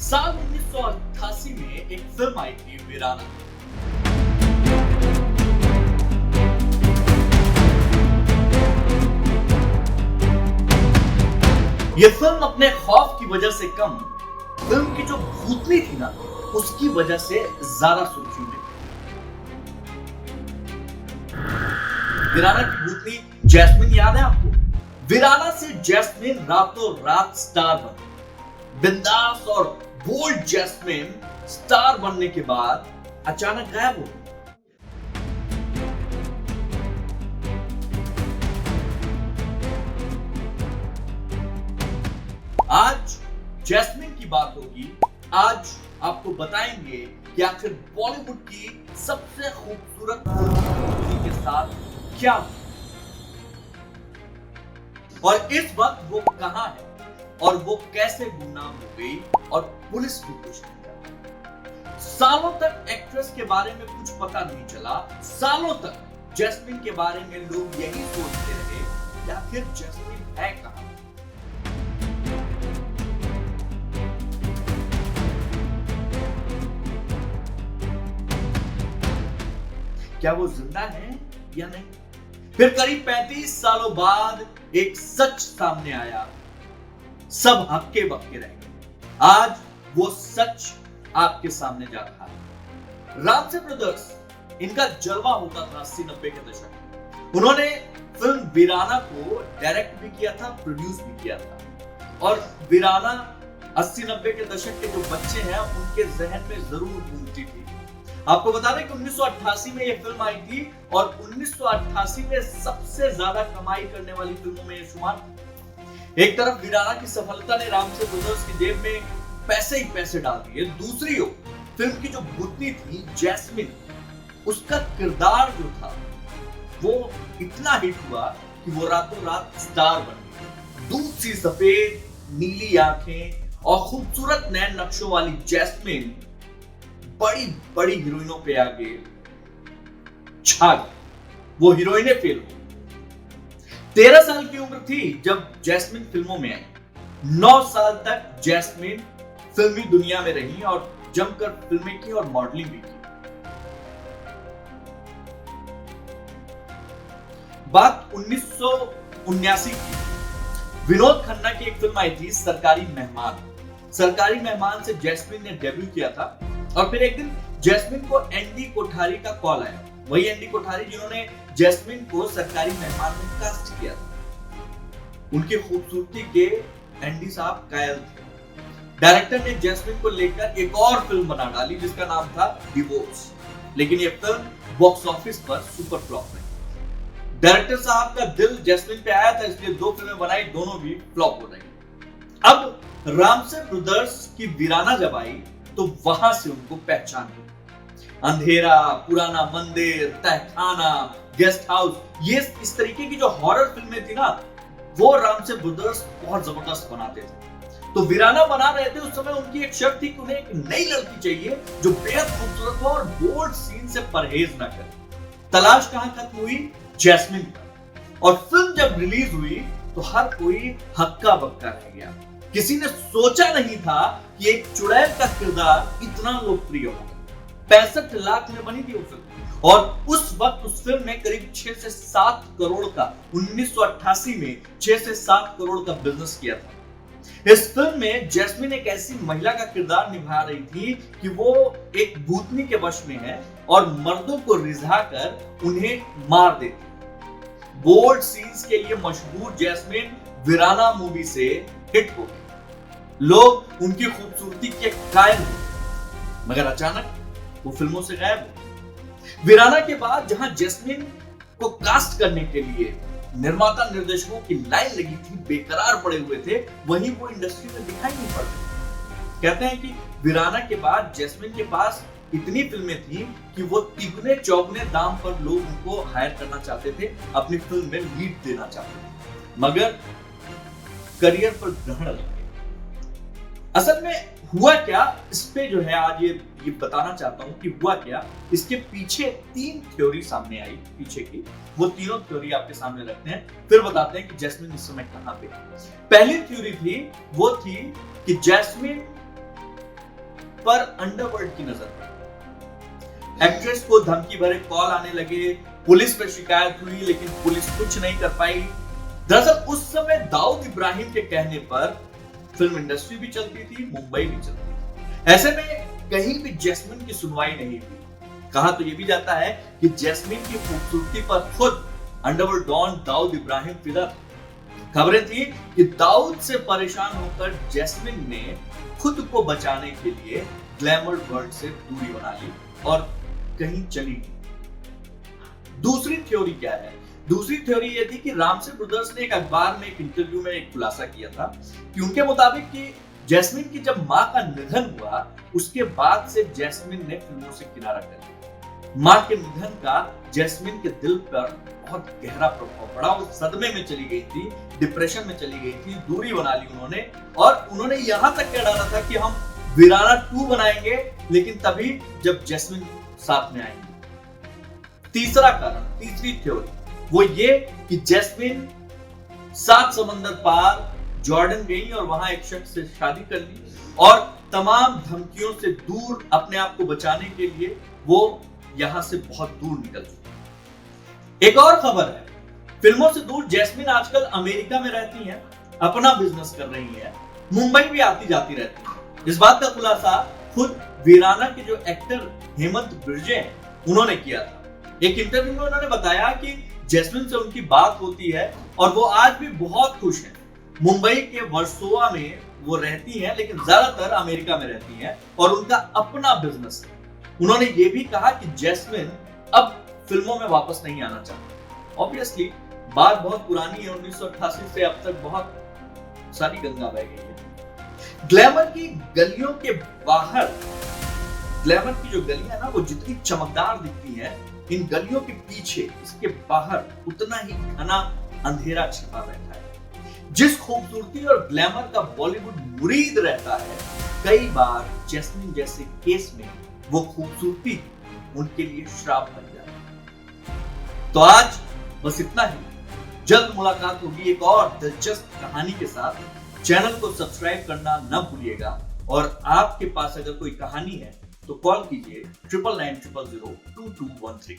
साल 1988 में एक फिल्म आई थी वीराना। यह फिल्म अपने खौफ की वजह से कम, फिल्म की जो भूतनी थी ना, उसकी वजह से ज्यादा सुर्खियों में। वीराना की भूतनी जैस्मिन याद है आपको? वीराना से जैस्मिन रातों रात स्टार बनी। बिंदास और बोल्ड जैस्मिन स्टार बनने के बाद अचानक गायब हो गई। आज जैस्मिन की बात होगी। आज आपको बताएंगे कि आखिर बॉलीवुड की सबसे खूबसूरत फिल्म के साथ क्या हुआ और इस वक्त वो कहां है और वो कैसे गुमनाम हो गई और पुलिस भी कुछ नहीं जानती। सालों तक एक्ट्रेस के बारे में कुछ पता नहीं चला। सालों तक जैस्मिन के बारे में लोग यही सोचते रहे कि आखिर जैस्मिन है कहां। क्या वो जिंदा है या नहीं? फिर करीब 35 सालों बाद एक सच सामने आया। सब हक्के बक्के रह गए। आज वो सच आपके सामने जा रहा है। रामसे ब्रदर्स, इनका जलवा होता था 80-90 के दशक में। उन्होंने फिल्म वीराना को डायरेक्ट भी किया था, प्रोड्यूस भी किया था। और वीराना 80-90 के दशक के जो बच्चे हैं उनके जहन में जरूर घूमती थी। आपको बता दें कि 1988 में यह फिल्म आई थी और 1988 में सबसे ज्यादा कमाई करने वाली फिल्मों में शुमार। एक तरफ वीराना की सफलता ने रामसे ब्रदर्स की जेब में पैसे ही पैसे डाल दिए। दूसरी ओर फिल्म की जो भूतनी थी जैस्मिन, उसका किरदार जो था वो इतना हिट हुआ कि वो रातों रात स्टार बन गई। दूध सी सफेद नीली आंखें और खूबसूरत नैन नक्शों वाली जैस्मिन बड़ी बड़ी हीरोइनों पे आगे छा गई। वो हीरोइनें फेल हो। 13 साल की उम्र थी जब जैस्मिन फिल्मों में आई। 9 साल तक जैस्मिन फिल्मी दुनिया में रही और जमकर फिल्में की और मॉडलिंग भी की। बात 1979 की। विनोद खन्ना की एक फिल्म आई थी सरकारी मेहमान। सरकारी मेहमान से जैस्मिन ने डेब्यू किया था और फिर एक दिन जैस्मिन को एनडी कोठारी का कॉल आया। वही एनडी कोठारी जिन्होंने जैस्मिन को सरकारी मेहमान में कास्ट किया था। उनकी खूबसूरती के एनडी साहब कायल थे। डायरेक्टर ने जैस्मिन को लेकर एक और फिल्म बना डाली जिसका नाम था डिवोर्स। लेकिन यह फिल्म बॉक्स ऑफिस पर सुपर फ्लॉप रही। डायरेक्टर साहब का दिल जैस्मिन पे आया था, इसलिए 2 फिल्में बनाई, दोनों भी फ्लॉप हो रही। अब रामसे ब्रदर्स की वीराना जब आई तो वहां से उनको पहचान हुई। अंधेरा, पुराना मंदिर, तहखाना, गेस्ट हाउस, ये इस तरीके की जो हॉरर फिल्में थी ना, वो रामसे ब्रदर्स बहुत जबरदस्त बनाते थे। तो वीराना बना रहे थे। उस समय उनकी एक शर्त थी कि उन्हें एक नई लड़की चाहिए जो बेहद खूबसूरत हो और बोल्ड सीन से परहेज ना करे। तलाश कहां खत्म हुई? जैस्मिन पर। और फिल्म जब रिलीज हुई तो हर कोई हक्का बक्का रह गया। किसी ने सोचा नहीं था कि एक चुड़ैल का किरदार इतना लोकप्रिय होगा। 65 लाख में बनी थी वो फिल्म और उस वक्त उस फिल्म में करीब 6 से 7 करोड़ का 1988 में 6 से 7 करोड़ का बिजनेस किया था। इस फिल्म में जैस्मिन एक ऐसी महिला का किरदार निभा रही थी कि वो एक भूतनी के वश में है और मर्दों को रिझाकर उन्हें मार देती। बोल्ड सीन्स के लिए मशहूर जैस्मिन वीराना मूवी से हिट हो गई। लोग उनकी खूबसूरती के कायल हुए, मगर अचानक वो फिल्मों से गायब हो। वीराना के बाद जहां जैस्मिन को कास्ट करने के लिए निर्माता निर्देशकों की लाइन लगी थी, बेकरार पड़े हुए थे, वहीं वो इंडस्ट्री में दिखाई नहीं पड़ रही। कहते हैं कि वीराना के बाद जैस्मिन के पास इतनी फिल्में थी कि वो तिगुने चौगुने दाम पर लोग उनको हायर करना चाहते थे, अपनी फिल्म में लीड देना चाहते थे, मगर करियर पर ग्रहण लग गया। असल में हुआ क्या, इस पे जो है आज ये बताना चाहता हूं कि हुआ क्या। इसके पीछे 3 थ्योरी सामने आई पीछे की। वो तीनों थ्योरी आपके सामने रखते हैं, फिर बताते हैं कि जैस्मिन इस समय कहां पे। पहली थ्योरी थी वो थी कि जैस्मिन पर अंडरवर्ल्ड की नजर पड़ी। एक्ट्रेस को धमकी भरे कॉल आने लगे, पुलिस पर शिकायत हुई लेकिन पुलिस कुछ नहीं कर पाई। दरअसल उस समय दाऊद इब्राहिम के कहने पर फिल्म इंडस्ट्री भी चलती थी, मुंबई भी चलती थी। ऐसे में कहीं भी जैस्मिन की सुनवाई नहीं हुई। कहा तो यह भी जाता है कि जैस्मिन की खूबसूरती पर खुद अंडरवर्ल्ड डॉन दाऊद इब्राहिम फिदा। खबरें थी कि दाऊद से परेशान होकर जैस्मिन ने खुद को बचाने के लिए ग्लैमर वर्ल्ड से दूरी बना ली और कहीं चली गई। दूसरी थ्योरी क्या है? दूसरी थ्योरी यह थी कि रामसे ब्रदर्स ने एक अखबार में एक इंटरव्यू में एक खुलासा किया था कि उनके मुताबिक कि जैस्मिन की जब मां का निधन हुआ उसके बाद से जैस्मिन ने फिल्मों से किनारा कर लिया। मां के निधन का जैस्मिन के दिल पर बहुत गहरा प्रभाव पड़ा। वो सदमे में चली गई थी, डिप्रेशन में चली गई थी, दूरी बना ली उन्होंने और उन्होंने यहां तक कह डाला था कि हम वीराना 2 बनाएंगे लेकिन तभी जब जैस्मिन साथ में आएंगे। तीसरा कारण, तीसरी थ्योरी वो ये कि जैस्मिन 7 समंदर पार जॉर्डन गई और वहां एक शख्स से शादी कर ली और तमाम धमकियों से दूर अपने आप को बचाने के लिए वो यहां से बहुत दूर निकल चुकी। एक और खबर है, फिल्मों से दूर जैस्मिन आजकल अमेरिका में रहती हैं, अपना बिजनेस कर रही हैं, मुंबई भी आती जाती रहती हैं। इस बात का खुलासा खुद वीराना के जो एक्टर हेमंत बिर्जे हैं उन्होंने किया था। एक इंटरव्यू में उन्होंने बताया कि जैस्मिन से उनकी बात होती है और वो आज भी बहुत खुश हैं। मुंबई के वर्सोवा में वो रहती हैं लेकिन ज्यादातर अमेरिका में रहती हैं और उनका अपना बिजनेस है। उन्होंने ये भी कहा कि जैस्मिन अब फिल्मों में वापस नहीं आना चाहती। ऑब्वियसली बात बहुत पुरानी है, 1988 से अब तक बहुत सारी गंगा बह गई है। ग्लैमर की गलियों के बाहर, ग्लैमर की जो गलियां ना वो जितनी चमकदार दिखती हैं, इन गलियों के पीछे, इसके बाहर उतना ही घना अंधेरा छिपा बैठा है। जिस खूबसूरती और ग्लैमर का बॉलीवुड मुरीद रहता है, कई बार जैस्मिन जैसे केस में वो खूबसूरती उनके लिए श्राप बन जाती है। तो आज बस इतना ही। जल्द मुलाकात होगी एक और दिलचस्प कहानी के साथ। चैनल को सब्सक्राइब करना न भूलिएगा और आपके पास अगर कोई कहानी है तो कॉल कीजिए 9990022213।